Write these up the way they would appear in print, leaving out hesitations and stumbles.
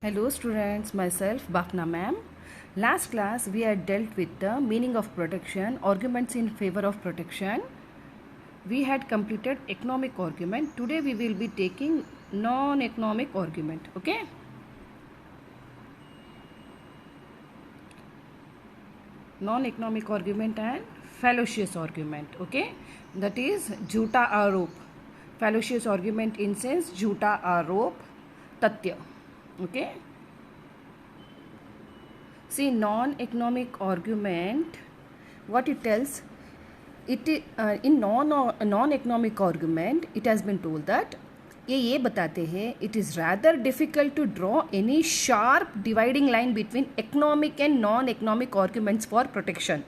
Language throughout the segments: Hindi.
Hello students, myself Bafna ma'am. Last class we had dealt with the meaning of protection, arguments in favor of protection. We had completed economic argument. Today we will be taking non-economic argument. Okay? Non-economic argument and fallacious argument. Okay? That is झूठा आरोप. Fallacious argument in sense झूठा आरोप तथ्य. Okay, see non-economic argument, what it tells, in non-economic argument it has been told that ये बताते हैं it is rather difficult to draw any sharp dividing line between economic and non-economic arguments for protection.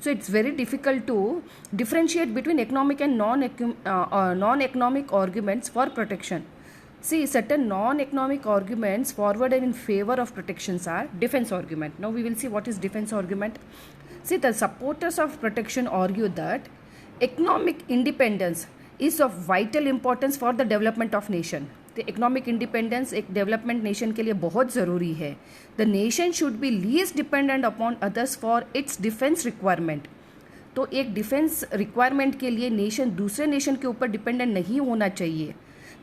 So it's very difficult to differentiate between economic and non-economic arguments for protection. See, certain non-economic arguments forwarded in favor of protections are defense argument. Now we will see what is defense argument. See, the supporters of protection argue that economic independence is of vital importance for the development of nation. The economic independence एक development nation के लिए बहुत ज़रूरी है. The nation should be least dependent upon others for its defense requirement. तो एक डिफेंस रिक्वायरमेंट के लिए नेशन दूसरे नेशन के ऊपर डिपेंडेंट नहीं होना चाहिए.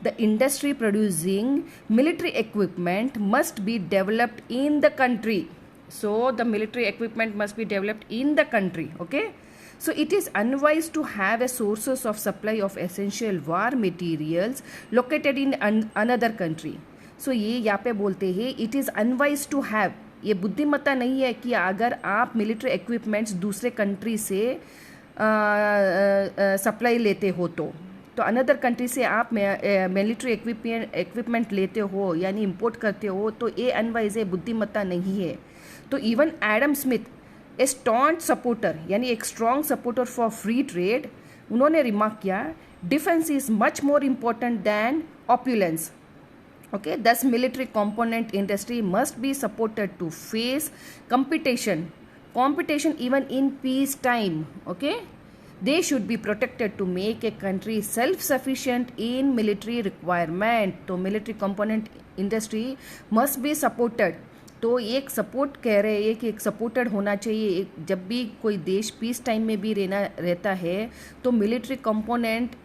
The industry producing military equipment must be developed in the country. So the military equipment must be developed in the country. Okay. So it is unwise to have a sources of supply of essential war materials located in another country. So ये यहाँ पे बोलते हैं it is unwise to have. ये बुद्धिमत्ता नहीं है कि अगर आप मिलिट्री इक्विपमेंट्स दूसरे कंट्री से सप्लाई लेते हो तो अनदर कंट्री से आप मिलिट्री इक्विपमेंट लेते हो यानी इंपोर्ट करते हो तो ये अनवाइज है, बुद्धिमत्ता नहीं है. तो इवन एडम स्मिथ ए स्टॉन्ट सपोर्टर यानी एक strong supporter for free trade, उन्होंने रिमार्क किया defence is much more important than opulence. Okay, thus military component industry must be supported to face competition even in peace time. Okay, they should be protected to make a country self-sufficient in military requirement. तो military component industry must be supported. तो एक सपोर्ट कह रहे हैं कि एक सपोर्टेड होना चाहिए. जब भी कोई देश पीस टाइम में भी रहता है तो military component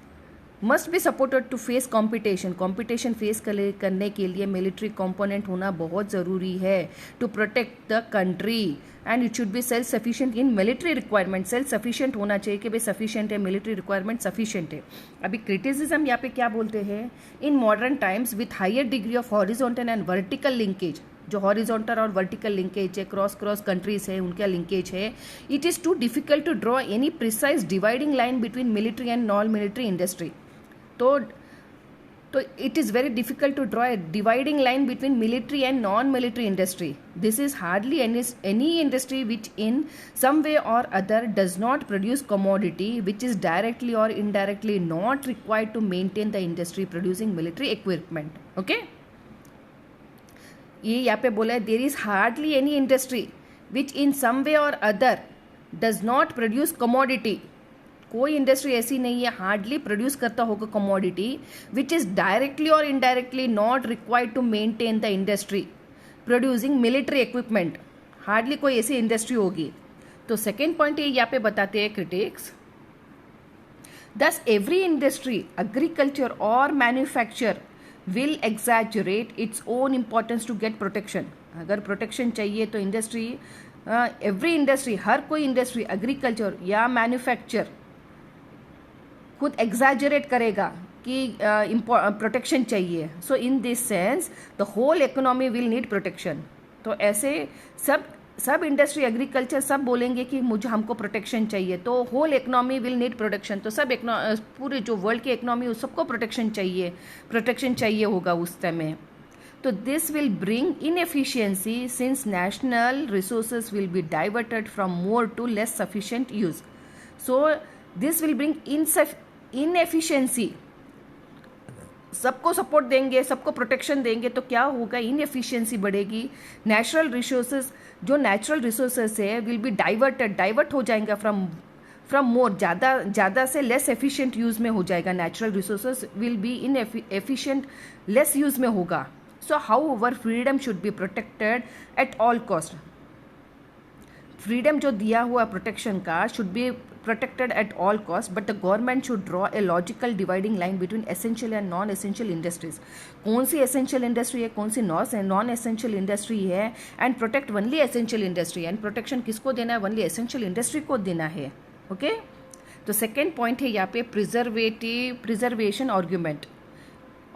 must be supported to face competition face करने के लिए मिलिट्री कंपोनेंट होना बहुत ज़रूरी है to protect the country and it should be self sufficient in military requirement. Self sufficient होना चाहिए कि भाई सफिशिएंट है, मिलिट्री रिक्वायरमेंट सफिशिएंट है. अभी क्रिटिसिज्म यहाँ पे क्या बोलते हैं, in modern times with higher degree of horizontal and vertical linkage, जो हॉरिजॉन्टल और वर्टिकल लिंकेज है, क्रॉस कंट्रीज है उनका लिंकेज है, it is too difficult to draw any precise dividing line between military and non military industry. तो it is very difficult to draw a dividing line between military and non-military industry. This is hardly any industry which in some way or other does not produce commodity which is directly or indirectly not required to maintain the industry producing military equipment. Okay? ये यहाँ पे बोला है there is hardly any industry which in some way or other does not produce commodity. कोई इंडस्ट्री ऐसी नहीं है हार्डली प्रोड्यूस करता होगा कमोडिटी विच इज़ डायरेक्टली और indirectly not required to maintain the industry producing military equipment. Hardly कोई ऐसी इंडस्ट्री होगी. तो सेकेंड पॉइंट ये यहाँ पे बताते हैं critics, this every industry agriculture और manufacture will exaggerate its own importance to get protection. अगर प्रोटेक्शन चाहिए तो इंडस्ट्री एवरी इंडस्ट्री हर कोई इंडस्ट्री एग्रीकल्चर या मैन्युफैक्चर खुद एग्जैजरेट करेगा कि प्रोटेक्शन चाहिए. So in this sense the whole economy will need protection. तो ऐसे सब इंडस्ट्री एग्रीकल्चर सब बोलेंगे कि मुझे हमको प्रोटेक्शन चाहिए, तो whole economy will need protection. तो सब पूरे जो वर्ल्ड की इकोनॉमी उस सबको प्रोटेक्शन चाहिए होगा उस समय. तो this will bring inefficiency since national resources will be diverted from more to less sufficient use. So this will bring inefficiency. सबको सपोर्ट देंगे, सबको प्रोटेक्शन देंगे तो क्या होगा, इनएफिशिएंसी बढ़ेगी. नेचुरल रिसोर्सेज है विल बी डाइवर्ट हो जाएंगे फ्रॉम मोर, ज़्यादा से लेस एफिशिएंट यूज़ में हो जाएगा. Natural resources will be in efficient lace use में होगा. So however freedom should be protected at all cost. Freedom जो दिया हुआ प्रोटेक्शन का should be protected at all cost, but the government should draw a logical dividing line between essential and non essential industries. कौन सी एसेंशियल इंडस्ट्री है, कौन सी नॉन एसेंशियल इंडस्ट्री है, and protect only essential industry. And protection किसको देना है, ओनली एसेंशियल इंडस्ट्री को देना है. ओके तो सेकेंड पॉइंट है यहाँ पे preservation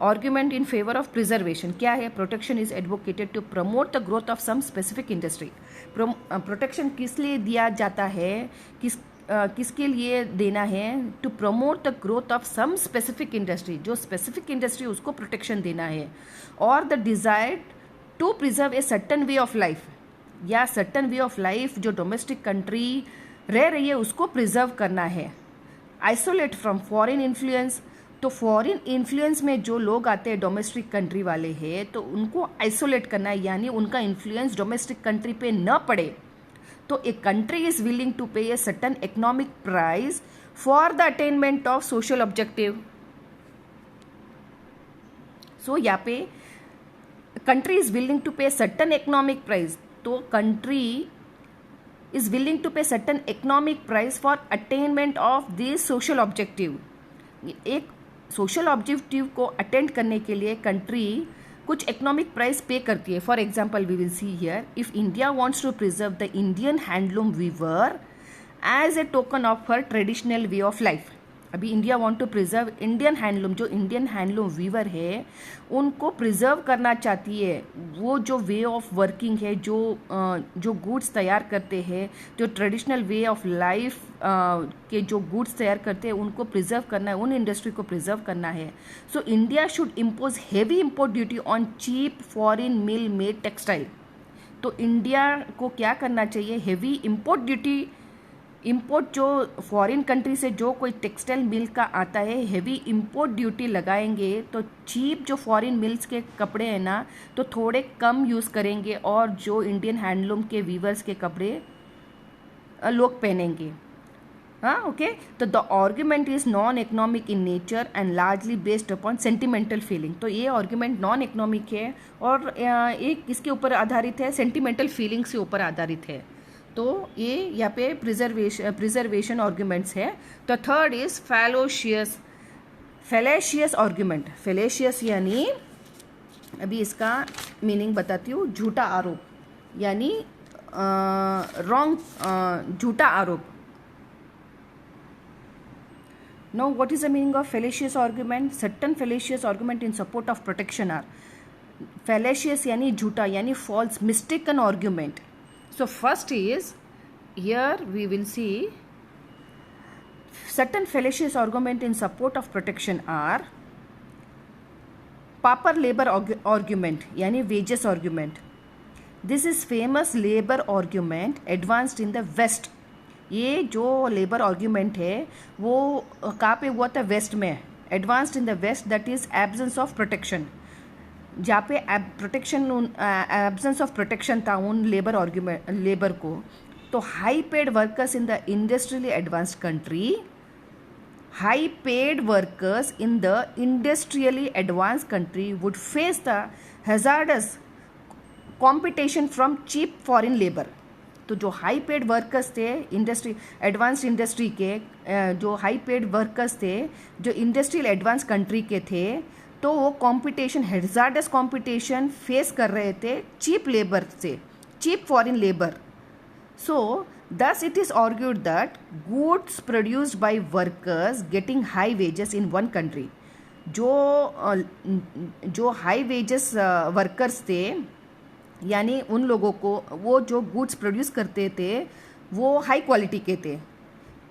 argument in favour of preservation. क्या है, protection is advocated to promote the growth of some specific industry. Protection किस लिए दिया जाता है, किसके लिए देना है, to promote the growth of some specific industry. जो स्पेसिफिक इंडस्ट्री उसको प्रोटेक्शन देना है. और the desire to preserve a certain way of life, या सर्टन वे ऑफ लाइफ जो डोमेस्टिक कंट्री रह रही है उसको प्रिजर्व करना है. आइसोलेट फ्रॉम फॉरेन इन्फ्लुएंस, तो फॉरेन इन्फ्लुएंस में जो लोग आते हैं डोमेस्टिक कंट्री वाले हैं तो उनको आइसोलेट करना है, यानी उनका इन्फ्लुएंस डोमेस्टिक कंट्री पे न पड़े. तो a country is willing to pay a certain economic price for the attainment of social objective. So यहाँ पे country is willing to pay certain economic price, तो country is willing to pay certain economic price for attainment of this social objective. एक सोशल ऑब्जेक्टिव को अटेंड करने के लिए कंट्री कुछ इकोनॉमिक प्राइस पे करती है. For example we will see here, if India wants to preserve the Indian handloom weaver as a token of her traditional way of life. अभी India want to preserve Indian handloom, जो इंडियन हैंडलूम वीवर है उनको प्रिजर्व करना चाहती है. वो जो वे ऑफ वर्किंग है, जो गुड्स तैयार करते हैं, जो ट्रेडिशनल वे ऑफ लाइफ के जो गुड्स तैयार करते हैं उनको प्रिजर्व करना है, उन इंडस्ट्री को प्रिजर्व करना है. So India should impose heavy import duty on cheap foreign mill made textile. तो इंडिया को क्या करना चाहिए, हेवी इम्पोर्ट ड्यूटी, इम्पोर्ट जो फॉरेन कंट्री से जो कोई टेक्सटाइल मिल का आता है हेवी इम्पोर्ट ड्यूटी लगाएंगे तो चीप जो फॉरेन मिल्स के कपड़े हैं ना तो थोड़े कम यूज़ करेंगे और जो इंडियन हैंडलूम के वीवर्स के कपड़े लोग पहनेंगे. हाँ ओके. तो the argument is non economic in nature and largely based upon sentimental feeling. तो ये आर्ग्यूमेंट नॉन इकोनॉमिक है और एक किसके ऊपर आधारित है, सेंटिमेंटल फीलिंग्स के ऊपर आधारित है. तो ये यहाँ पे प्रिजर्वेशन आर्ग्यूमेंट्स है. तो थर्ड इज फैलेशियस आर्ग्यूमेंट. फैलेशियस यानी, अभी इसका मीनिंग बताती हूँ, झूठा आरोप, यानी रॉन्ग, झूठा आरोप. Now what is the meaning of fallacious argument? Certain fallacious argument in support of protection are fallacious यानी झूठा, यानी false, mistaken argument. So first is, here we will see certain fallacious argument in support of protection are pauper labor argument यानी wages argument. This is famous labor argument advanced in the West. ये जो लेबर आर्ग्यूमेंट है वो कहाँ पे हुआ था, वेस्ट में. Advanced in the west, that is absence of protection. जहाँ पे एब्सेंस ऑफ प्रोटेक्शन था उन लेबर को. तो high paid workers in the industrially advanced country, high paid workers in the industrially advanced country would face the hazardous competition from cheap foreign labour. तो जो हाई पेड वर्कर्स थे एडवांस्ड इंडस्ट्री के, जो हाई पेड वर्कर्स थे जो इंडस्ट्रियल एडवांस कंट्री के थे, तो वो कंपटीशन, हैजार्डस कंपटीशन फेस कर रहे थे चीप लेबर से, cheap foreign labour. So thus it is argued that goods produced by workers getting high wages in one country, जो हाई वेजेस वर्कर्स थे, यानी उन लोगों को वो जो गुड्स प्रोड्यूस करते थे वो हाई क्वालिटी के थे,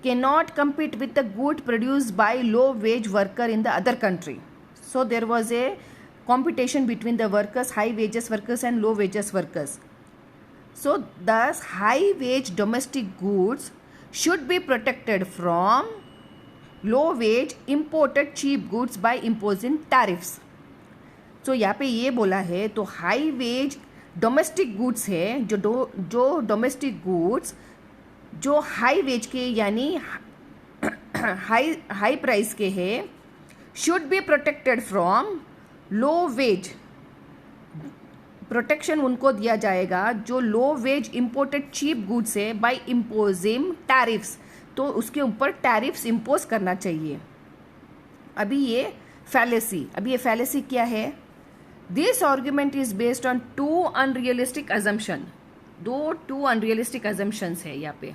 can not compete with the good produce by low wage worker in the other country. So there was a competition between the workers, high wages workers and low wages workers. So thus high wage domestic goods should be protected from low wage imported cheap goods by imposing tariffs. So यहाँ पे ये बोला है, तो हाई वेज डोमेस्टिक गुड्स है, जो डोमेस्टिक गुड्स जो हाई वेज के यानी हाई प्राइस के है, should be protected from low wage protection उनको दिया जाएगा जो low wage imported cheap goods है बाय इम्पोजिंग टैरिफ्स, तो उसके ऊपर टैरिफ्स इम्पोज करना चाहिए। अभी ये फैलेसी क्या है? This argument is based on two unrealistic assumption, two unrealistic assumptions है यहाँ पे।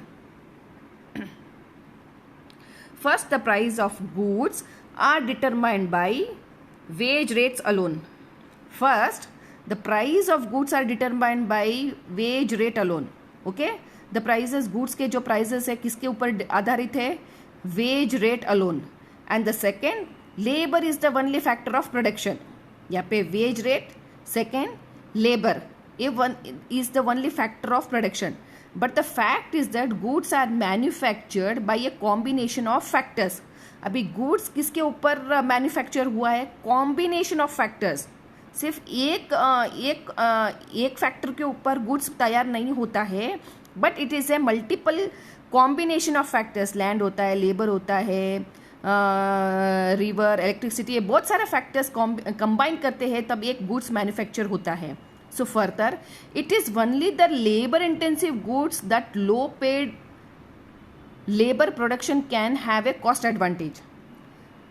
First, the price of goods are determined by wage rates alone. First, the price of goods are determined by wage rate alone. okay, the prices goods के जो prices है किसके ऊपर आधारित है? wage rate alone. and the second, labor is the only factor of production. यहाँ पे wage rate, second labor, ये one is the only factor of production. but the fact is that goods are manufactured by a combination of factors. अभी goods किसके ऊपर manufacture हुआ है? combination of factors. सिर्फ एक फैक्टर के ऊपर गुड्स तैयार नहीं होता है, but it is a multiple combination of factors. Land होता है, लेबर होता है, रिवर, इलेक्ट्रिसिटी, बहुत सारे फैक्टर्स कंबाइन करते हैं तब एक गुड्स मैन्युफैक्चर होता है। So further, it is only the labour intensive goods that low paid labour production can have a cost advantage.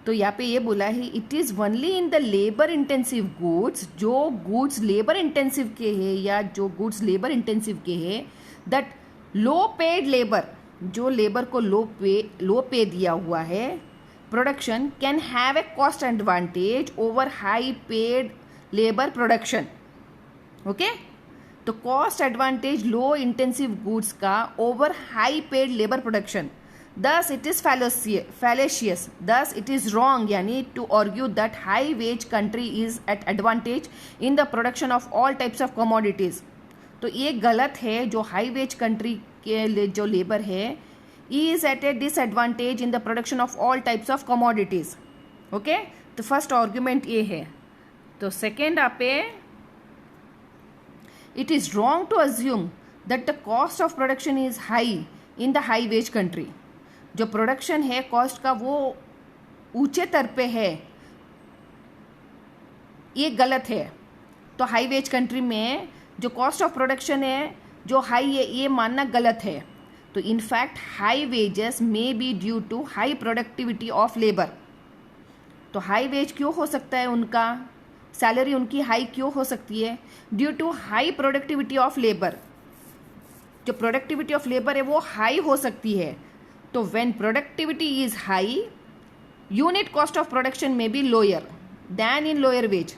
तो यहाँ पे ये बोला है it is only in the labour intensive goods, जो गुड्स लेबर इंटेंसिव के हैं या जो गुड्स लेबर इंटेंसिव के हैं, दैट लो पेड लेबर, जो लेबर को लो पे दिया हुआ है, production can have a cost advantage over high paid labour production. Okay, तो कॉस्ट एडवांटेज लो इंटेंसिव गुड्स का over high paid labour production. Thus it is fallacious. Thus it is wrong, यानी to argue that high wage country is at advantage in the production of all types of commodities. तो ये गलत है, जो हाई वेज कंट्री के जो लेबर है is at a disadvantage in the production of all types of commodities. Okay, तो फर्स्ट आर्ग्यूमेंट ये है। तो सेकेंड आप it is wrong to assume that the cost of production is high in the high wage country. जो प्रोडक्शन है कॉस्ट का वो ऊंचे स्तर पे है, ये गलत है। तो हाई वेज कंट्री में जो कॉस्ट ऑफ प्रोडक्शन है जो हाई है, ये मानना गलत है। तो in fact high wages may be due to high productivity of labour. तो हाई वेज क्यों हो सकता है उनका, सैलरी उनकी हाई क्यों हो सकती है? Due to high productivity of labour. जो प्रोडक्टिविटी ऑफ लेबर है वो हाई हो सकती है। तो when productivity is high, unit cost of production may be lower than in lower wage.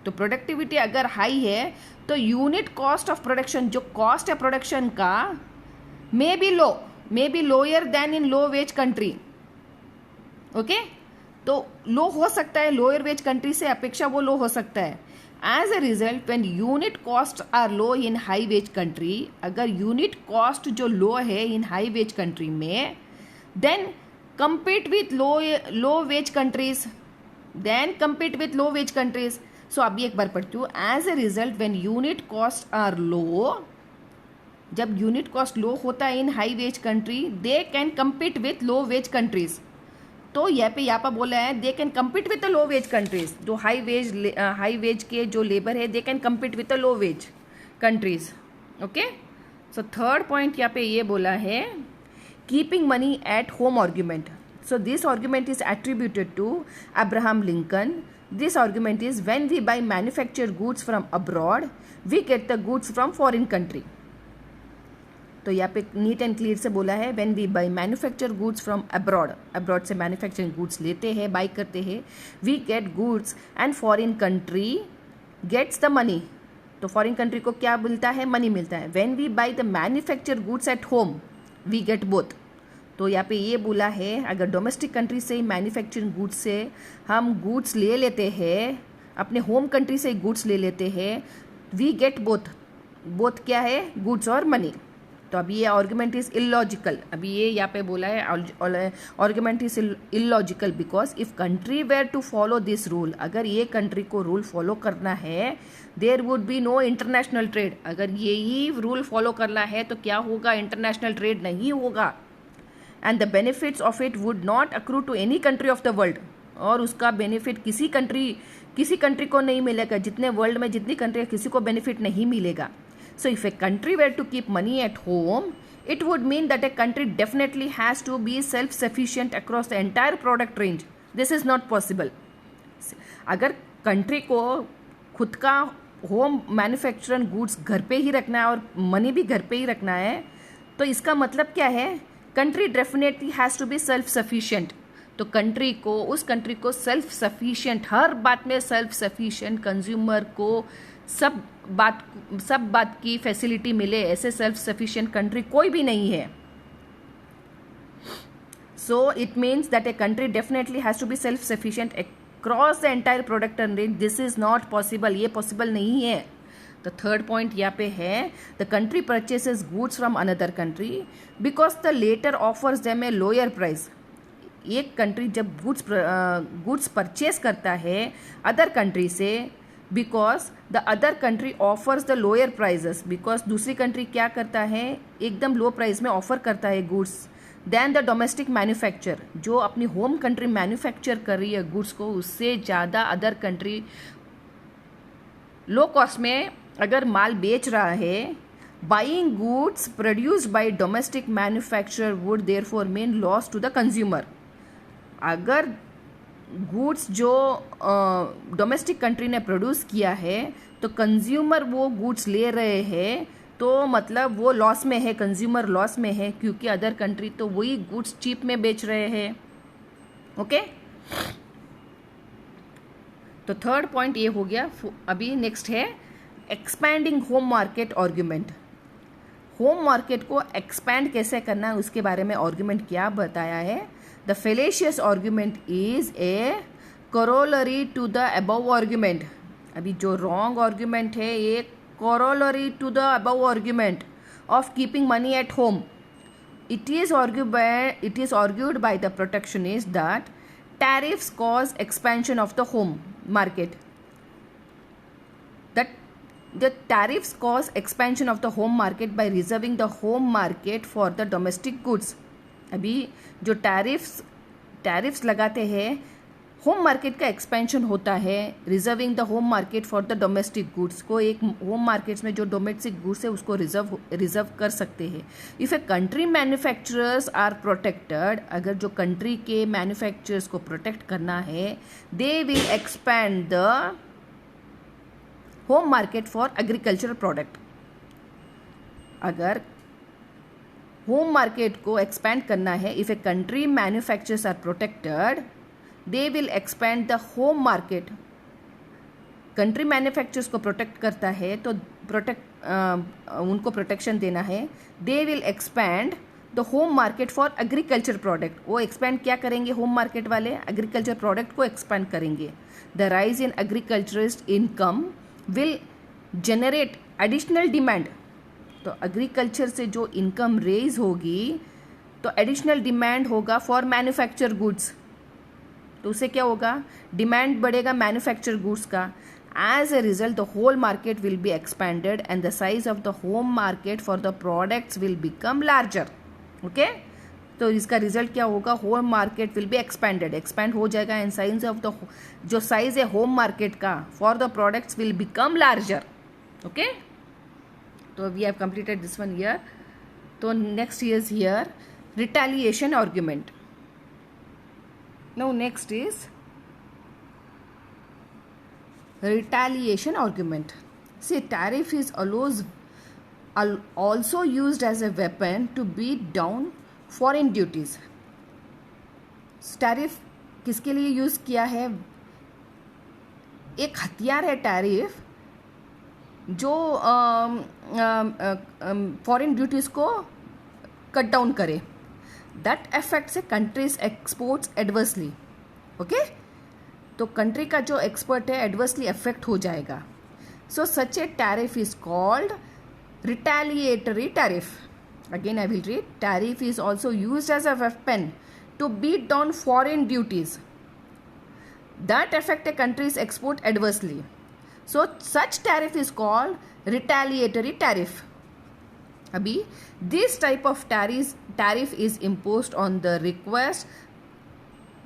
तो प्रोडक्टिविटी अगर हाई है तो यूनिट कॉस्ट ऑफ प्रोडक्शन, जो कॉस्ट है प्रोडक्शन का, may be lower than in low wage country. Okay, तो लो हो सकता है, लोअर वेज कंट्री से अपेक्षा वो लो हो सकता है। As a result when unit cost are low in high wage country, अगर यूनिट कॉस्ट जो लो है इन हाई वेज कंट्री में, then compete with low wage countries, so अभी एक बार पढ़ती हूँ। as a result when unit costs are low, जब यूनिट कॉस्ट लो होता है in high wage country, they can compete with low wage countries। तो यहाँ पर बोला है दे can compete with the low wage countries, जो हाई वेज के जो लेबर है दे can compete with the low wage countries। Okay, so third point यहाँ पे ये बोला है keeping money at home argument. So this argument is attributed to Abraham Lincoln. This argument is when we buy manufactured goods from abroad, we get the goods from foreign country. तो यहाँ पे नीट एंड क्लियर से बोला है when we buy manufactured goods from abroad से manufacturing goods लेते हैं, बाई करते हैं, we get goods and foreign country gets the money. तो फॉरेन कंट्री को क्या मिलता है? मनी मिलता है। when we buy the manufactured goods at home, we get both. तो यहाँ पे ये बोला है अगर डोमेस्टिक कंट्री से मैन्युफैक्चरिंग गुड्स से हम गुड्स ले लेते हैं, अपने होम कंट्री से गुड्स ले लेते हैं, वी गेट बोथ क्या है? गुड्स और मनी। तो अभी ये आर्ग्यूमेंट इज इलॉजिकल। अभी ये यहाँ पे बोला है argument is illogical because if country were to follow this rule, अगर ये कंट्री को रूल फॉलो करना है, there would be no international trade. अगर यही रूल फॉलो करना है तो क्या होगा? इंटरनेशनल ट्रेड नहीं होगा। And the benefits of it would not accrue to any country of the world. और उसका बेनिफिट किसी कंट्री को नहीं मिलेगा. जितने वर्ल्ड में जितनी कंट्री है किसी को बेनिफिट नहीं मिलेगा. So if a country were to keep money at home, it would mean that a country definitely has to be self-sufficient across the entire product range. This is not possible. अगर कंट्री को खुद का होम मैन्युफैक्चर गुड्स घर पे ही रखना है और मनी भी घर पे ही रखना है, तो इसका मतलब क्या है? Country definitely has to be self sufficient. तो उस कंट्री को सेल्फ सफिशिएंट, हर बात में सेल्फ सफिशिएंट, कंज्यूमर को सब बात की फैसिलिटी मिले, ऐसे सेल्फ सफिशिएंट कंट्री कोई भी नहीं है. So it means that a country definitely has to be self sufficient across the entire product range. This is not possible. ये पॉसिबल नहीं है. तो थर्ड पॉइंट यहाँ पे है, the country purchases goods from another country because the latter offers them a lower price. एक कंट्री जब गुड्स परचेस करता है अदर कंट्री से, because the other country offers the lower prices, because दूसरी कंट्री क्या करता है, एकदम लो प्राइस में ऑफर करता है goods than the domestic manufacture. जो अपनी होम कंट्री मैन्युफैक्चर कर रही है गुड्स को, उससे ज़्यादा अदर कंट्री लो कॉस्ट में अगर माल बेच रहा है. Buying goods produced by domestic manufacture would therefore mean loss to the consumer. अगर गुड्स जो डोमेस्टिक कंट्री ने प्रोड्यूस किया है तो कंज्यूमर वो गुड्स ले रहे हैं, तो मतलब वो लॉस में है, कंज्यूमर लॉस में है, क्योंकि अदर कंट्री तो वही गुड्स चीप में बेच रहे हैं. ओके, तो थर्ड पॉइंट ये हो गया. अभी नेक्स्ट है expanding home market argument. Home market को एक्सपैंड कैसे करना है उसके बारे में आर्ग्यूमेंट क्या बताया है. The fallacious argument is a corollary to the above argument. अभी जो wrong argument है ये corollary to the above argument of keeping money at home. It is argued by the protectionists that tariffs cause expansion of the home market. That the tariffs cause expansion of the home market by reserving the home market for the domestic goods. अभी जो टैरिफ्स लगाते हैं, होम मार्केट का एक्सपेंशन होता है, reserving the home market for the domestic goods को. एक होम मार्केट्स में जो डोमेस्टिक गुड्स है उसको रिजर्व कर सकते हैं. If a country manufacturers are protected, अगर जो कंट्री के मैन्युफैक्चरर्स को प्रोटेक्ट करना है, they will expand the home market for agricultural product. अगर होम मार्केट को एक्सपैंड करना है, if a country manufacturers are protected, they will expand the home market. Country manufacturers को प्रोटेक्ट करता है तो उनको प्रोटेक्शन देना है. They will expand the home market for agriculture product. वो एक्सपैंड क्या करेंगे? होम मार्केट वाले एग्रीकल्चर प्रोडक्ट को एक्सपैंड करेंगे. The rise in agriculturist income will generate additional demand. तो एग्रीकल्चर से जो इनकम रेज होगी तो एडिशनल डिमांड होगा फॉर मैन्युफैक्चर गुड्स. तो उससे क्या होगा? डिमांड बढ़ेगा मैन्युफैक्चर गुड्स का. As a result the whole market will be expanded and the size of the home market for the products will become larger. Okay, तो इसका रिजल्ट क्या होगा? Home market will B expand हो जाएगा एंड साइज ऑफ द जो साइज है होम मार्केट का for the products will become larger. Okay, so we have completed this one here. So next is here retaliation argument. Now next is retaliation argument. See, tariff is also used as a weapon to beat down foreign duties. Tariff किसके लिए यूज किया है? एक हथियार है टैरिफ जो फॉरेन ड्यूटीज़ को कट डाउन करे. That affects a country's exports adversely. Okay, तो कंट्री का जो एक्सपोर्ट है एडवर्सली अफेक्ट हो जाएगा. So such a tariff is called retaliatory tariff. Again I will read. Tariff is also used as a weapon to beat down foreign duties that affect a country's export adversely. So such tariff is called retaliatory tariff. Abhi, this type of tariff is imposed on the request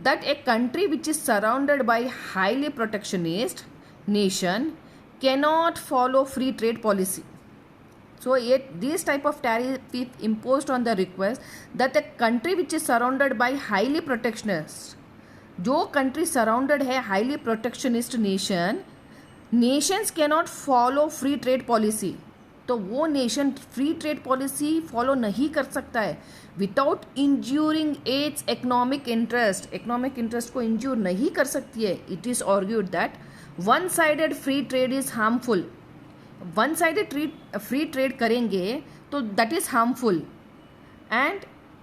that a country which is surrounded by highly protectionist nation cannot follow free trade policy. So this type of tariff is imposed on the request that a country which is surrounded by highly protectionist, जो country surrounded है highly protectionist nations cannot follow free trade policy. तो वो nation free trade policy follow नहीं कर सकता है विदाउट इंज्यूरिंग इट्स इकोनॉमिक इंटरेस्ट को इंज्यूर नहीं कर सकती है. It is argued that one sided free trade is harmful. One sided free trade करेंगे तो that is harmful and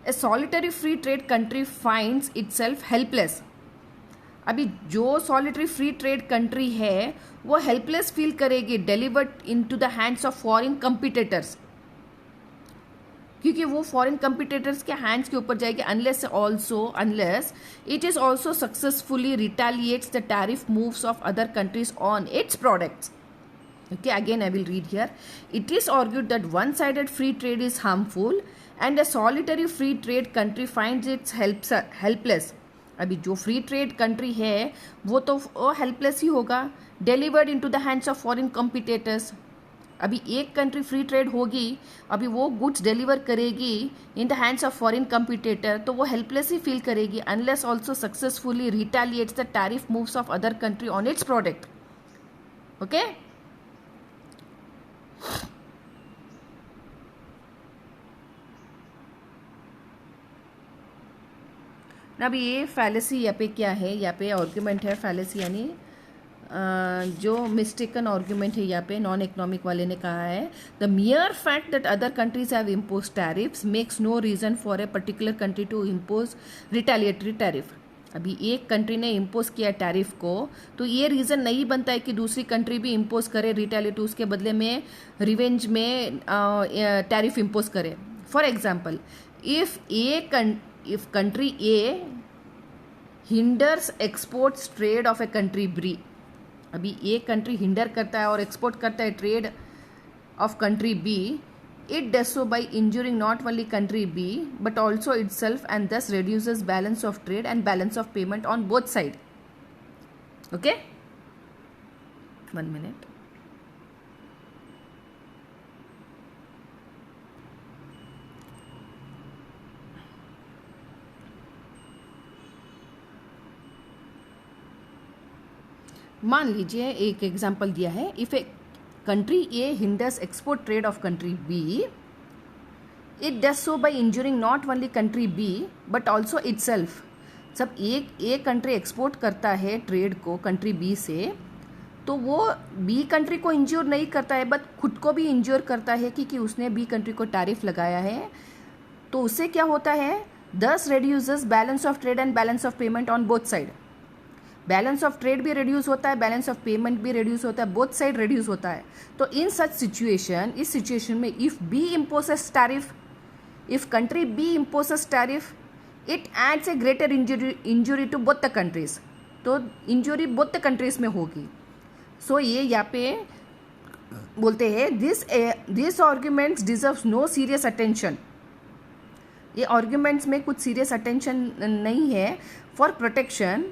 A solitary free trade country finds itself helpless. अभी जो सॉलिटरी फ्री ट्रेड कंट्री है वो हेल्पलेस फील करेगी delivered into the hands of foreign competitors, क्योंकि वो फॉरेन कंपटीटर्स के हैंड्स के ऊपर जाएगी unless it is also successfully रिटेलिएट्स the tariff moves of other countries on its products. Okay, again I will read here. It is argued that one-sided free trade is harmful and a solitary free trade country finds its helpless. अभी जो फ्री ट्रेड कंट्री है वो तो हेल्पलेस ही होगा delivered into the hands of foreign competitors. अभी एक कंट्री फ्री ट्रेड होगी, अभी वो गुड्स डिलीवर करेगी in the hands of foreign competitor, तो वो हेल्पलेस ही फील करेगी unless also successfully रिटेलिएट्स the tariff moves of other country on it's product. Okay, अब ये फैलेसी यहाँ पे क्या है, यहाँ पे आर्ग्यूमेंट है फैलेसी यानी जो मिस्टेकन आर्ग्यूमेंट है यहाँ पे नॉन इकोनॉमिक वाले ने कहा है the mere fact that other countries have impose tariffs makes no reason for a particular country to impose retaliatory tariff. अभी एक कंट्री ने इम्पोज किया टैरिफ को तो ये रीज़न नहीं बनता है कि दूसरी कंट्री भी इम्पोज करे रिटेलिएटरी, उसके बदले में रिवेंज में टैरिफ इम्पोज करे. For example if country A hinders exports trade of a country B, अभी एक कंट्री हिंडर करता है और एक्सपोर्ट करता है trade of country B, it does so by injuring not only country B but also itself and thus reduces balance of trade and balance of payment on both sides. Okay, 1 minute. मान लीजिए एक एग्जांपल दिया है if a country A hinders export trade of country B it does so by injuring not only country B but also itself. सब एक कंट्री एक्सपोर्ट करता है ट्रेड को कंट्री बी से तो वो बी कंट्री को इंज्योर नहीं करता है बट खुद को भी इंज्योर करता है क्योंकि उसने बी कंट्री को टैरिफ लगाया है. तो उससे क्या होता है this reduces balance of trade and balance of payment on both side. Balance of trade भी रिड्यूस होता है, बैलेंस ऑफ पेमेंट भी रिड्यूस होता है, बोथ साइड रिड्यूस होता है. तो इन सच सिचुएशन, इस सिचुएशन में if B imposes tariff, if country B imposes tariff it adds a greater injury to both the countries. तो इंजुरी बोथ द कंट्रीज में होगी. सो ये यहाँ पे बोलते हैं this arguments deserves no serious attention. ये आर्ग्यूमेंट्स में कुछ सीरियस अटेंशन नहीं है. For protection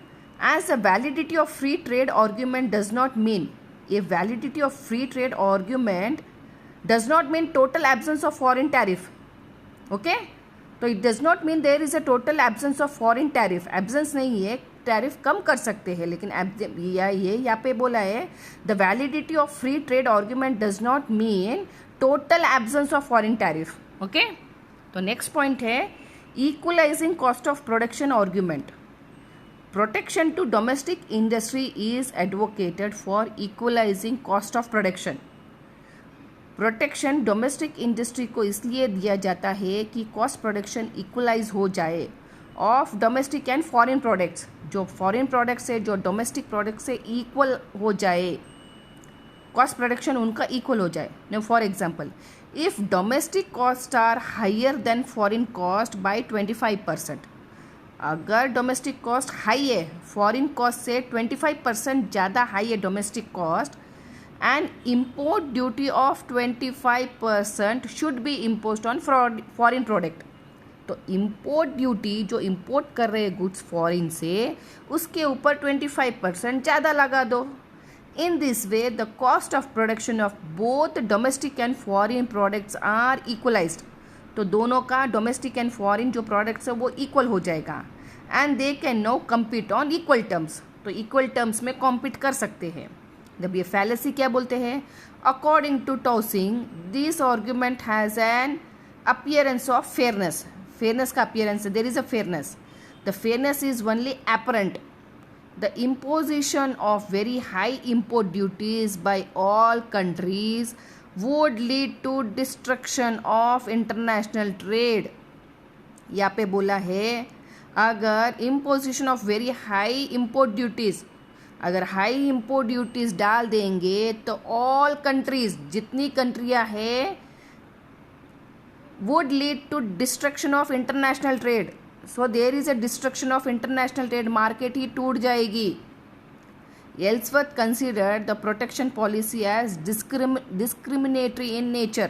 as the validity of free trade argument does not mean, a validity of free trade argument does not mean total absence of foreign tariff. Okay, तो it does not mean there is a total absence of foreign tariff. absence नहीं है, टैरिफ कम कर सकते हैं, लेकिन ये यहाँ पे बोला है the validity of free trade argument does not mean total absence of foreign tariff. Okay, तो next point है equalizing cost of production argument. Protection to domestic industry is advocated for equalizing cost of production. Protection domestic industry को इसलिए दिया जाता है कि कॉस्ट प्रोडक्शन इक्वलाइज हो जाए of domestic and foreign products. जो फॉरेन प्रोडक्ट्स है जो डोमेस्टिक प्रोडक्ट से इक्वल हो जाए, कॉस्ट प्रोडक्शन उनका इक्वल हो जाए. No for example if domestic cost are higher than foreign cost by 25%, अगर डोमेस्टिक कॉस्ट हाई है फॉरेन कॉस्ट से 25% ज़्यादा हाई है domestic cost and import duty of 25% should be imposed on foreign product. तो इम्पोर्ट ड्यूटी जो इम्पोर्ट कर रहे हैं गुड्स फॉरेन से, उसके ऊपर 25% ज़्यादा लगा दो. In this way the cost of production of both domestic and foreign products are equalised. तो दोनों का डोमेस्टिक एंड फॉरेन जो प्रोडक्ट्स है वो इक्वल हो जाएगा. And they can now compete on equal terms. तो इक्वल टर्म्स में कॉम्पीट कर सकते हैं. जब ये फैलेसी क्या बोलते हैं, according to tossing this argument has an appearance of fairness. Fairness का appearance, there is a fairness. The fairness is only apparent. The imposition of very high import duties by all countries would lead to destruction of international trade. यहाँ पे बोला है अगर imposition of very high import duties, अगर हाई इम्पोर्ट ड्यूटीज़ डाल देंगे तो ऑल कंट्रीज़, जितनी कंट्रियाँ हैं, would lead to destruction of international trade. So there is a destruction of international trade. Market ही टूट जाएगी. Ellsworth considered the protection policy as discriminatory in nature.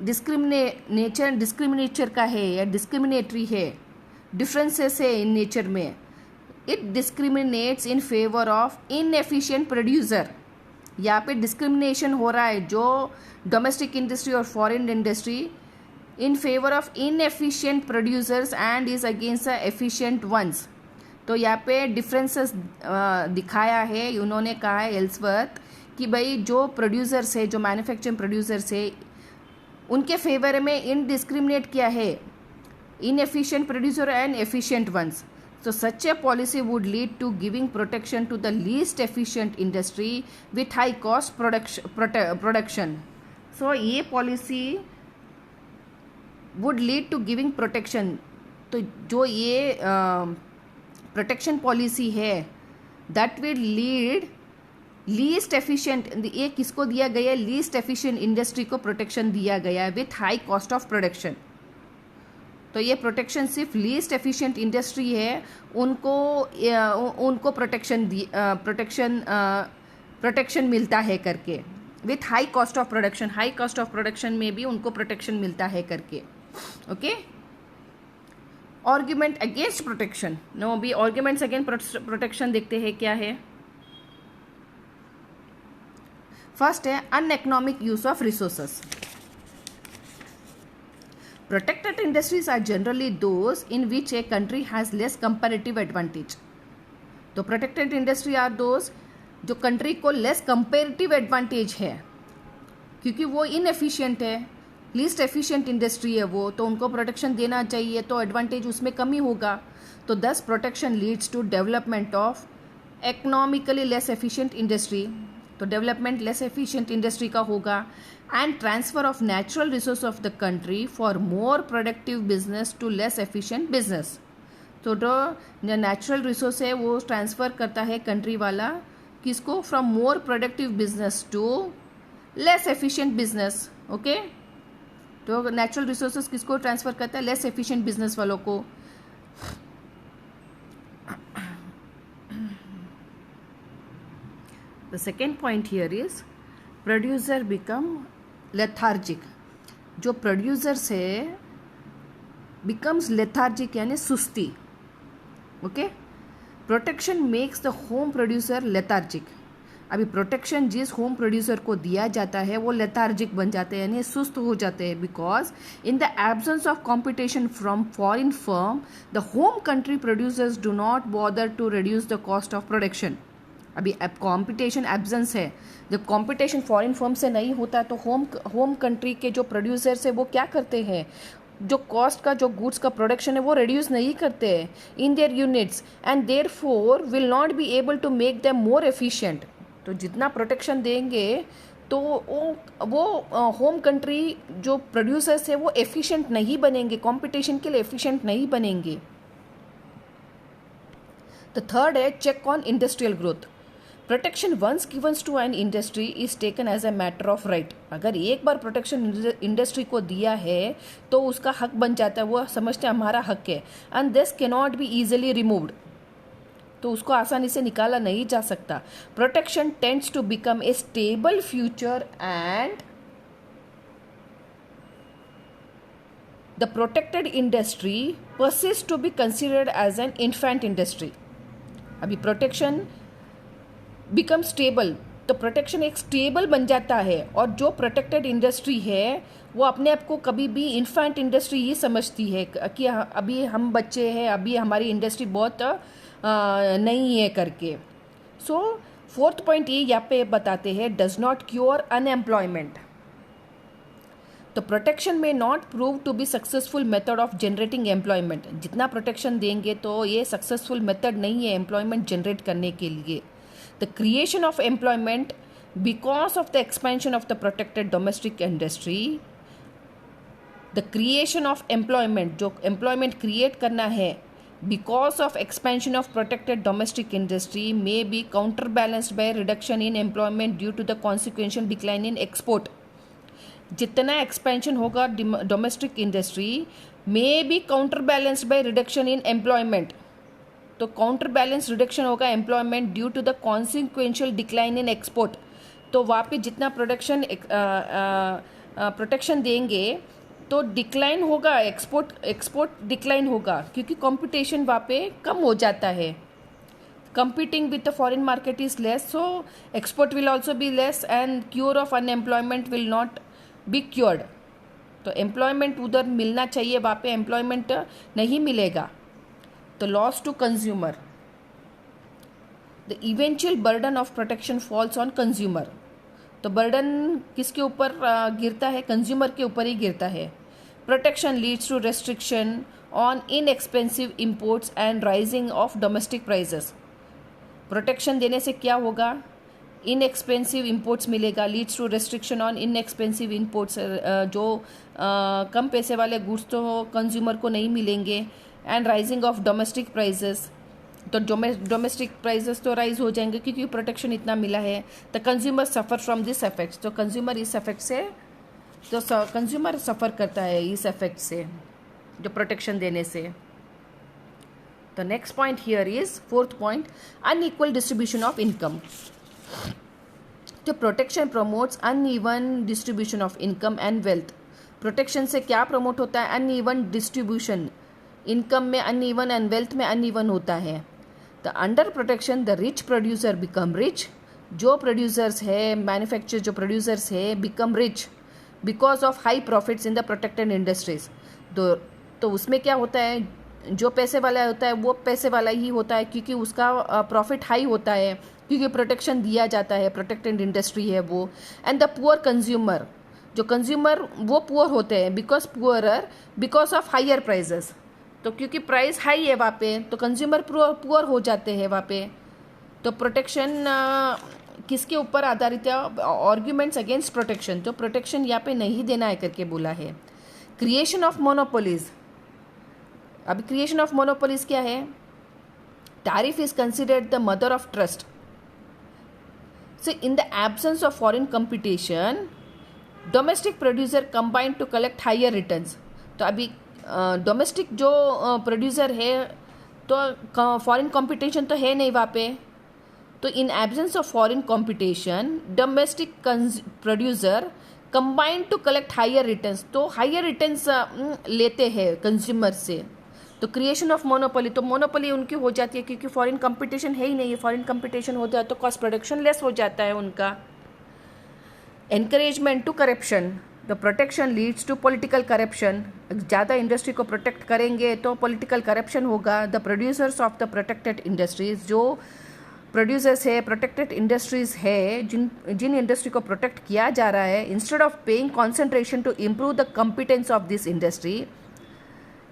Discriminator का है या डिस्क्रिमिनेटरी है, डिफरेंसेस है इन नेचर में. It discriminates in favour of inefficient producer. यहाँ पे डिस्क्रिमिनेशन हो रहा है जो डोमेस्टिक इंडस्ट्री और foreign industry in favor of inefficient producers and is against the efficient ones. तो यहाँ पे डिफरेंसेस दिखाया है. उन्होंने कहा है एल्सवर्थ कि भाई जो प्रोड्यूसर्स है, जो मैन्युफैक्चरिंग प्रोड्यूसर्स है, उनके फेवर में इनडिस्क्रिमिनेट किया है inefficient producer and efficient ones. So such a policy would lead to giving protection to the least efficient industry with high cost production. So ये policy would lead to giving protection. तो जो ये प्रोटेक्शन पॉलिसी है that will lead least efficient. ये किसको दिया गया है, लीस्ट एफिशिएंट इंडस्ट्री को प्रोटेक्शन दिया गया है with high cost of production. तो ये प्रोटेक्शन सिर्फ लीस्ट एफिशिएंट इंडस्ट्री है, उनको प्रोटेक्शन मिलता है करके, with high cost of production. High cost of production में भी उनको प्रोटेक्शन मिलता है करके. Okay. Argument against protection. No, अभी आर्ग्यूमेंट्स अगेंस्ट प्रोटेक्शन देखते हैं क्या है. फर्स्ट है uneconomic use of resources. Protected industries are generally those in which a country has less comparative advantage. तो protected industry are those जो कंट्री को लेस कंपेरेटिव एडवांटेज है, क्योंकि वो इनएफिशिएंट है, लीस्ट एफिशिएंट इंडस्ट्री है वो, तो उनको प्रोटेक्शन देना चाहिए, तो एडवांटेज उसमें कमी होगा. तो thus protection leads to development of economically less efficient industry. तो डेवलपमेंट लेस एफिशिएंट इंडस्ट्री का होगा. And transfer of natural resource of the country for more productive business to less efficient business. तो जो नेचुरल रिसोर्स है वो ट्रांसफ़र करता है कंट्री वाला किसको, from more productive business to less efficient business. Okay. तो नेचुरल रिसोर्सेज किसको ट्रांसफ़र करता है, लेस एफिशिएंट बिजनेस वालों को. The second point here is producer become lethargic. जो प्रोड्यूसर्स है बिकम्स लेथार्जिक यानी सुस्ती. Okay. Protection makes the home producer lethargic. अभी प्रोटेक्शन जिस होम प्रोड्यूसर को दिया जाता है वो लेथार्जिक बन जाते हैं यानी सुस्त हो जाते हैं. Because in the absence of competition from foreign firm the home country producers do not bother to reduce the cost of production. अभी अब कॉम्पिटिशन एब्सेंस है, जब कॉम्पिटिशन फॉरेन फर्म से नहीं होता तो होम कंट्री के जो प्रोड्यूसर्स है वो क्या करते हैं, जो कॉस्ट का, जो गुड्स का प्रोडक्शन है वो रिड्यूस नहीं करते हैं in their units and therefore will not be able to make them more efficient. तो जितना प्रोटेक्शन देंगे तो वो होम कंट्री जो प्रोड्यूसर्स है वो एफिशिएंट नहीं बनेंगे, कंपटीशन के लिए एफिशिएंट नहीं बनेंगे. द थर्ड है check on industrial growth. Protection once givens to an industry is taken as a matter of right. अगर एक बार प्रोटेक्शन इंडस्ट्री को दिया है तो उसका हक बन जाता है, वो समझते हैं हमारा हक है. And this cannot be easily removed. तो उसको आसानी से निकाला नहीं जा सकता. Protection tends to become a stable future and the protected industry persist to be considered as an infant industry. अभी प्रोटेक्शन बिकम स्टेबल, तो प्रोटेक्शन एक स्टेबल बन जाता है, और जो प्रोटेक्टेड इंडस्ट्री है वो अपने आप को कभी भी इन्फेंट इंडस्ट्री ही समझती है कि अभी हम बच्चे हैं, अभी हमारी इंडस्ट्री बहुत नहीं है करके। सो फोर्थ पॉइंट ये यहाँ पे बताते हैं, डज नॉट क्योर अनएम्प्लॉयमेंट। तो protection may not prove to be successful method of generating employment. जितना प्रोटेक्शन देंगे तो ये सक्सेसफुल मेथड नहीं है एम्प्लॉयमेंट जनरेट करने के लिए। The creation of employment because of the expansion of the protected domestic industry, the creation of employment, जो एम्प्लॉयमेंट क्रिएट करना है because of expansion of protected domestic industry may be counter balanced by reduction in employment due to the consequential decline in export. जितना एक्सपेंशन होगा domestic industry may be counter balanced by reduction in employment, तो काउंटर बैलेंस रिडक्शन होगा employment due to the consequential decline in export. तो वहाँ पे जितना प्रोटेक्शन देंगे तो डिक्लाइन होगा, एक्सपोर्ट डिक्लाइन होगा, क्योंकि कंपटीशन वहाँ पे कम हो जाता है। competing with the foreign market is less, so export will also be less and cure of unemployment will not be cured। तो एम्प्लॉयमेंट उधर मिलना चाहिए, वहाँ पे एम्प्लॉयमेंट नहीं मिलेगा। तो loss to consumer, the eventual burden of protection falls on consumer. तो बर्डन किसके ऊपर गिरता है? कंज्यूमर के ऊपर ही गिरता है। Protection leads to restriction on inexpensive imports and rising of domestic prices. Protection देने से क्या होगा? इनएक्सपेंसिव इंपोर्ट्स मिलेगा, leads to restriction on inexpensive imports, जो कम पैसे वाले गुड्स तो कंज्यूमर को नहीं मिलेंगे, and rising of domestic prices, तो डोमेस्टिक प्राइजेस तो राइज हो जाएंगे क्योंकि प्रोटेक्शन इतना मिला है। The consumer suffer from this effect, तो कंज्यूमर इस इफेक्ट से, तो कंज्यूमर सफ़र करता है इस इफेक्ट से, जो प्रोटेक्शन देने से। The next point here is fourth point, unequal distribution of income। तो protection promotes uneven distribution of income and wealth. Protection से क्या प्रमोट होता है? अनइवन डिस्ट्रीब्यूशन, इनकम में अनइवन एंड वेल्थ में अनइवन होता है। The under protection the rich producer become rich, जो प्रोड्यूसर्स है, मैन्युफैक्चर जो प्रोड्यूसर्स है, become rich because of high profits in the protected industries. तो उसमें क्या होता है? जो पैसे वाला होता है वो पैसे वाला ही होता है क्योंकि उसका प्रॉफिट हाई होता है, क्योंकि प्रोटेक्शन दिया जाता है, प्रोटेक्टेड इंडस्ट्री है वो। एंड द पुअर कंज्यूमर, जो कंज्यूमर वो पुअर होते हैं बिकॉज ऑफ हायर प्राइजेस। तो क्योंकि प्राइस हाई है वहाँ पे, तो कंज्यूमर पुअर हो जाते हैं वहाँ पे। तो प्रोटेक्शन किसके ऊपर आधारित है? Arguments against protection. तो प्रोटेक्शन यहाँ पे नहीं देना है करके बोला है। क्रिएशन ऑफ मोनोपोलीज, अभी क्रिएशन ऑफ मोनोपोलीज क्या है? Tariff is considered the mother of trust. So in the absence of foreign competition domestic producer combined to collect higher returns. तो अभी डोमेस्टिक जो प्रोड्यूसर है, तो फॉरेन कंपटीशन तो है नहीं वहाँ पे, तो in absence of foreign competition domestic producer combined to collect higher returns, तो हायर रिटर्न्स लेते हैं कंज्यूमर से। तो क्रिएशन ऑफ मोनोपोली, तो मोनोपोली उनकी हो जाती है क्योंकि फॉरेन कंपटीशन है ही नहीं है। फॉरेन कंपटीशन होता है तो कॉस्ट प्रोडक्शन लेस हो जाता है उनका। Encouragement to corruption, the protection leads to political corruption. ज़्यादा इंडस्ट्री को प्रोटेक्ट करेंगे तो पॉलिटिकल करप्शन होगा। The producers of the protected industries, जो प्रोड्यूसर्स है, प्रोटेक्टेड इंडस्ट्रीज है, जिन इंडस्ट्री को प्रोटेक्ट किया जा रहा है, instead of paying concentration to improve the competence of this industry,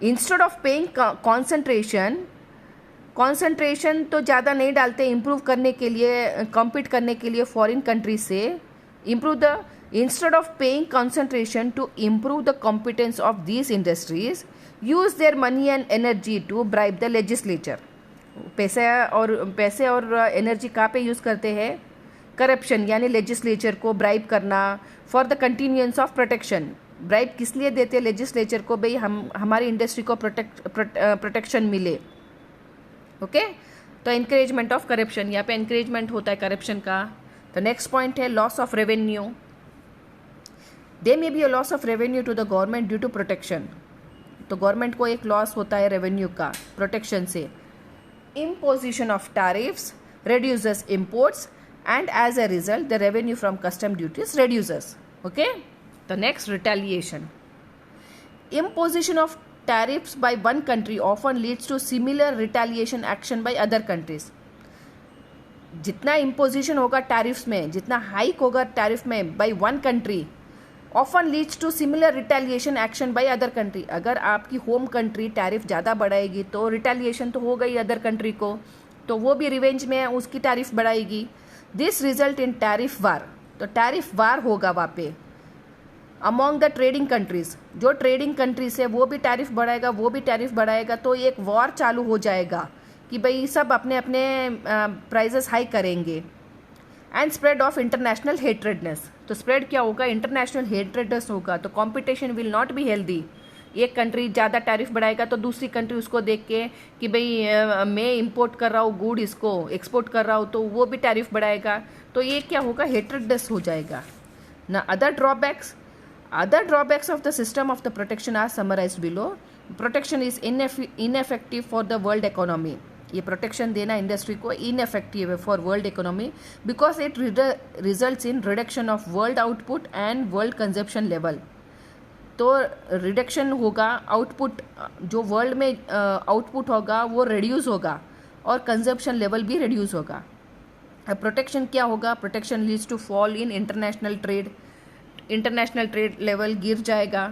instead of paying concentration तो ज़्यादा नहीं डालते इम्प्रूव करने के लिए, कॉम्पीट करने के लिए फॉरेन कंट्री से। Instead of paying concentration to improve the competence of these industries, use their money and energy to bribe the legislature. पैसे और एनर्जी कहाँ पे यूज़ करते हैं? करप्शन, यानी लेजिस्लेचर को ब्राइब करना for the continuance of protection. Bribe किस लिए देते हैं लेजिस्लेचर को? भाई हमारी इंडस्ट्री को प्रोटेक्शन मिले। ओके, तो एनकरेजमेंट ऑफ करप्शन, यहाँ पे एनकरेजमेंट होता है करप्शन का। तो नेक्स्ट पॉइंट है loss of revenue. They may be a loss of revenue to the government due to protection. तो गवर्नमेंट को एक लॉस होता है रेवेन्यू का प्रोटेक्शन से. Imposition of tariffs reduces imports and as a result the revenue from custom duties reduces. Okay, the next, retaliation. Imposition of tariffs by one country often leads to similar retaliation action by other countries. जितना imposition होगा टैरिफ्स में, जितना हाइक होगा टैरिफ में by one country often leads to similar retaliation action by other country. अगर आपकी होम कंट्री टैरिफ ज़्यादा बढ़ाएगी तो रिटेलिएशन तो हो गई अदर कंट्री को, तो वो भी रिवेंज में उसकी टैरिफ बढ़ाएगी. दिस रिजल्ट इन टैरिफ वार. तो टैरिफ वार होगा वहाँ पे अमॉन्ग द ट्रेडिंग कंट्रीज. जो ट्रेडिंग कंट्रीज है वो भी टैरिफ बढ़ाएगा, वो भी टैरिफ बढ़ाएगा, तो एक वॉर चालू हो जाएगा कि भाई सब अपने अपने प्राइजेस हाई करेंगे. And spread of international hatredness. तो स्प्रेड क्या होगा, इंटरनेशनल हेट्रेडनेस होगा. तो competition will not be healthy. एक कंट्री ज़्यादा टैरिफ बढ़ाएगा तो दूसरी कंट्री उसको देख के कि भाई मैं इंपोर्ट कर रहा हूँ गुड, इसको एक्सपोर्ट कर रहा हूँ, तो वो भी टैरिफ बढ़ाएगा. तो ये क्या होगा, हेट्रेडनेस हो जाएगा ना. Other drawbacks of the system of the protection are summarised below. Protection is ineffective for the world economy. ये प्रोटेक्शन देना इंडस्ट्री को इनएफेक्टिव है for world economy because it results in reduction of world output and world consumption level. तो रिडक्शन होगा, आउटपुट जो वर्ल्ड में आउटपुट होगा वो रिड्यूस होगा और कंजप्शन लेवल भी रिड्यूस होगा. प्रोटेक्शन क्या होगा, protection leads to fall in international trade. International trade level गिर जाएगा.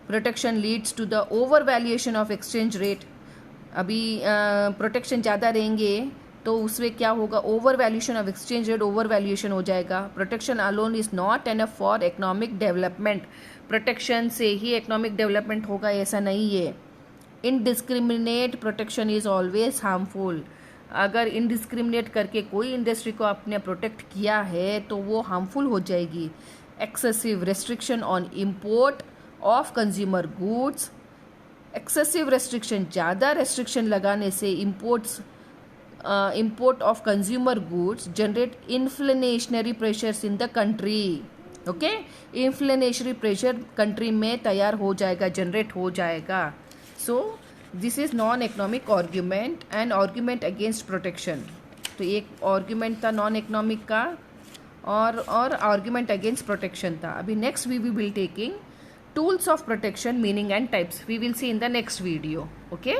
Protection leads to the over valuation of exchange rate. अभी प्रोटेक्शन ज़्यादा रहेंगे तो उसमें क्या होगा, over valuation of exchange rate over valuation हो जाएगा. Protection alone is not enough for economic development. Protection से ही इकोनॉमिक डेवलपमेंट होगा ऐसा नहीं है. Indiscriminate protection is always harmful. अगर इनडिस्क्रिमिनेट करके कोई इंडस्ट्री को आपने प्रोटेक्ट किया है तो वो हार्मफुल हो जाएगी. Excessive restriction on import of consumer goods. Excessive restriction, ज़्यादा रेस्ट्रिक्शन लगाने से import of consumer goods generate inflationary pressures in the country. Okay, inflationary pressure country में तैयार हो जाएगा, जनरेट हो जाएगा. So this is non economic argument and argument against protection. तो एक आर्ग्यूमेंट था नॉन इकोनॉमिक का और आर्ग्यूमेंट अगेंस्ट प्रोटेक्शन था. अभी next we will taking tools of protection, meaning and types. We will see in the next video. Okay.